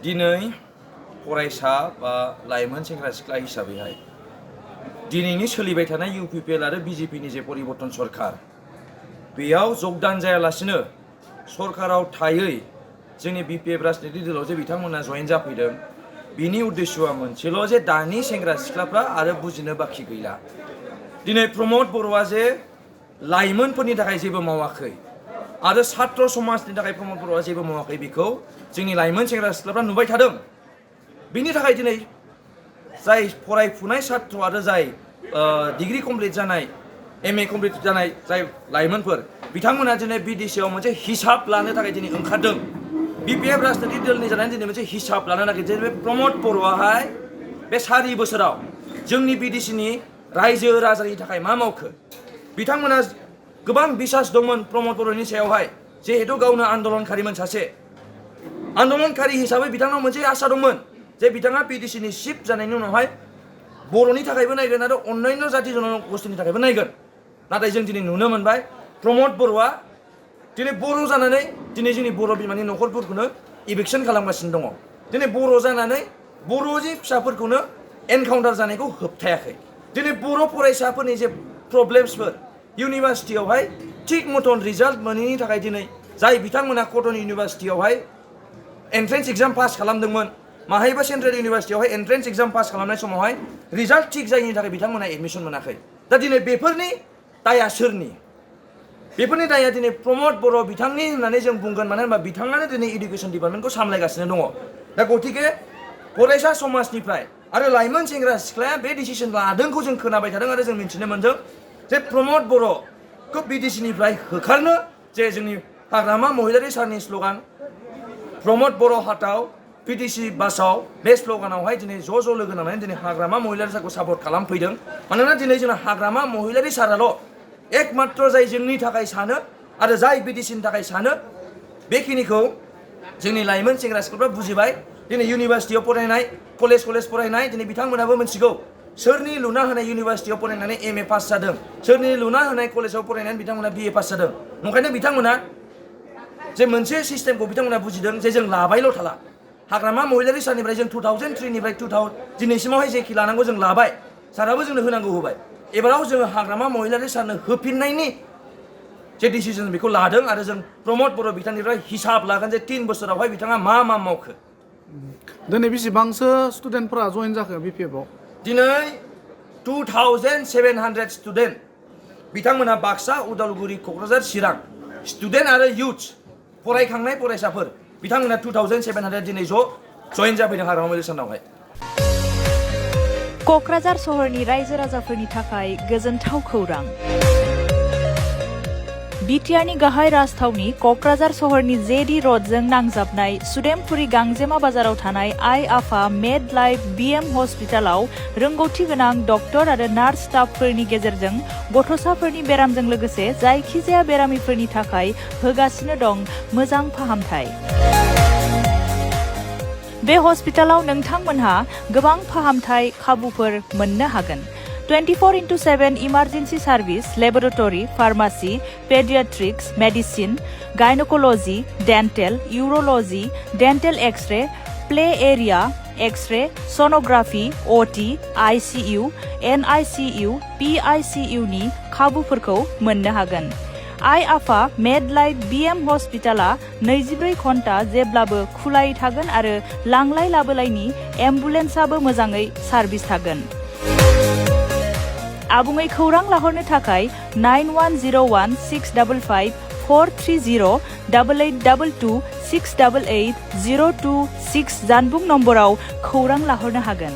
दिनै फरायसा बा लाइमोन सेंग्रा सिख्ला हिसाबैहाय दिनैनि सोलिबाय थानाय UPPL आरो BJPनि जे परिबर्तन सरकार बेयाव जगदान जायालासिनो सरकाराव थायै जोंनि BPF राजनितिक दलाव जे बिथांमोना जयेन जाफैदों बिनि उद्देश्यआ मोनसेल' जे दानि सेंग्रा सिख्लाफ्रा आरो बुजिनो बाखि गैला। दिनै प्रमद बर'आ जे लाइमोनफोरनि थाखाय जेबो मावाखै आरो छात्र समाजनि थाखाय प्रमद बर'आ जेबो मावाखै बेखौ जोंनि लाइमोन सेंग्रा सिख्लाफ्रा नुबाय थादों। बिनि थाखाय दिनै जाय फरायफुनाय छात्र आरो जाय डिग्री कमप्लिट जानाय MA कमप्लिट जानाय जाय लाइमोनफोर बिथांमोना दिनै BDCआव मोनसे हिसाब लानो थाखाय दिनै ओंखारदों। BPF राजनितिक दलनि जानानै दिनै मोनसे हिसाब लानो नागिरदों जे बे प्रमद बर'आहाय बे 4 बोसोराव जोंनि BDCनि रायजो राजानि थाखाय मा मावखो। बिथांमोना गोबां बिसास दंमोन प्रमद बर'नि सायावहाय जिहेतु गावनो आन्दलनकारिमोन सासे आन्दलनकारि हिसाबै बिथांनाव मोनसे आसा दंमोन जे बिथाङा BDCनि चिफ जानायनि उनावहाय बर'नि थाखायबो नायगोन आरो अन्यान्य जाति जनगोष्ठीनि थाखायबो नायगोन। नाथाय जों दिनै नुनो मोनबाय प्रमद बर'आ दिनै बर' जानानै दिनै जोंनि बर' बिमानि न'खरफोरखौनो इभिक्सन खालामगासिनो दङ। दिनै बर' जानानै बर'नि फिसाफोरखौनो एनकाउन्टार जानायखौ होबथायाखै। दिनै बर' फरायसाफोरनि जे प्रब्लेम्सफोर इउनिभार्सिटियावहाय थिग मथन रिजाल्ट मोनैनि थाखाय दिनै जाय बिथांमोना कटन इउनिभार्सिटियावहाय एन्ट्रेन्स एग्जाम पास खालामदोंमोन माहायबा सेन्ट्रेल इउनिभार्सिटियावहाय एन्ट्रेन्स एग्जाम पास खालामनाय समावहाय रिजाल्ट थिग जायैनि थाखाय बिथांमोना एडमिसन मोनाखै। दा दिनै बेफोरनि दाया सोरनि? बेफोरनि दाया दिनै प्रमद बर' बिथांनि होननानै जों बुंगोन। मानो होनबा बिथाङानो दिनै इडुकेसन डिपार्टमेन्टखौ सामलायगासिनो दङ। दा गतिके फरायसा समाजनिफ्राय आरो लाइमोन सेंग्रा सिख्लाया बे डिसिसन लादोंखौ जों खोनाबाय थादों आरो जों मिन्थिनो मोन्दों जे प्रमद बर'खौ BDCनिफ्राय होखारनो जे जोंनि हाग्रामा महिलारि सारनि स्ल'गान प्रमद बर' हाटाव BDC बासाव बे स्ल'गानावहाय दिनै ज' लोगो नांनानै दिनै हाग्रामा महिलारि सारखौ सापर्ट खालामफैदों। मानोना दिनै जोंना हाग्रामा महिलारि साराल' एकमात्र जाय जोंनि थाखाय सानो आरो जाय BDCनि थाखाय सानो बेखिनिखौ जोंनि लाइमोन सेंग्रा सिख्लाफ्रा बुजिबाय। दिनै इउनिभार्सिटियाव फरायनाय कलेज फरायनाय दिनै बिथांमोनाबो मिथिगौ सोरनि लुना होनाय इउनिभार्सिटियाव फरायनानै MA पास जादों, सोरनि लुना होनाय कलेजाव फरायनानै बिथांमोना BA पास जादों। ओंखायनो बिथांमोना जे मोनसे सिस्टेमखौ बिथांमोना बुजिदों जे जों लाबायल' थाला। हाग्रामा महिलारि सारनिफ्राय जों 2003निफ्राय दिनैसिमावहाय जेखि लानांगौ जों लाबाय, साराबो जोंनो होनांगौ होबाय। एबाराव जोङो हाग्रामा महिलारि सारनो होफिननायनि जे डिसिजन बेखौ लादों आरो जों प्रमद बर' बिथांनिफ्राय हिसाब लागोन जे 3 बोसोरावहाय बिथाङा मा मावखो। दिनै बेसेबांसो स्टुडेन्टफोरा जइन जाखो BPFआव? दिनै 2700 स्टुडेन्ट बिथांमोना बाक्सा, उदालगुरि, क'क्राझार, चिरां स्टुडेन्ट आरो इउथ फरायखांनाय फरायसाफोर बिथांमोना 2700 दिनै ज' जइन जाफैदों हाग्रामा महिलारि सारनावहाय। क'क्राझार सहरनि रायजो राजाफोरनि थाखाय गोजोनथाव खौरां। बिटिआरनि गाहाय राजथावनि क'क्राझार सहरनि जेडी रडजों नांजाबनाय सुदेमपुरी गांजेमा बाजाराव थानाय आइ आफा मेड लाइफ BM हस्पिटालाव रोंगौथि गोनां डक्टर आरो नार्स स्टाफफोरनि गेजेरजों गथ'साफोरनि बेरामजों लोगोसे जायखिजाया बेरामिफोरनि थाखाय होगासिनो दं मोजां फाहामथाय। बे हस्पिटालाव नोंथांमोनहा गोबां फाहामथाय खाबुफोर मोननो हागोन। 24/7 emergency service, laboratory, pharmacy, paediatrics, medicine, gynaecology, dental, urology, dental x ray, play area, x ray, sonography, OT, ICU, NICU, PICU नि खाबुफोरखौ मोननो हागोन। आइ आफा मेड लाइफ BM हस्पिटाला 24 घन्टा जेब्लाबो खुलायै थागोन आरो लांलाय लाबोलायनि एम्बुलेन्सआबो मोजाङै सार्भिस थागोन। आबुङै खौरां लाहरनो थाखाय 91016554308822688026 जानबुं नम्बराव खौरां लाहरनो हागोन।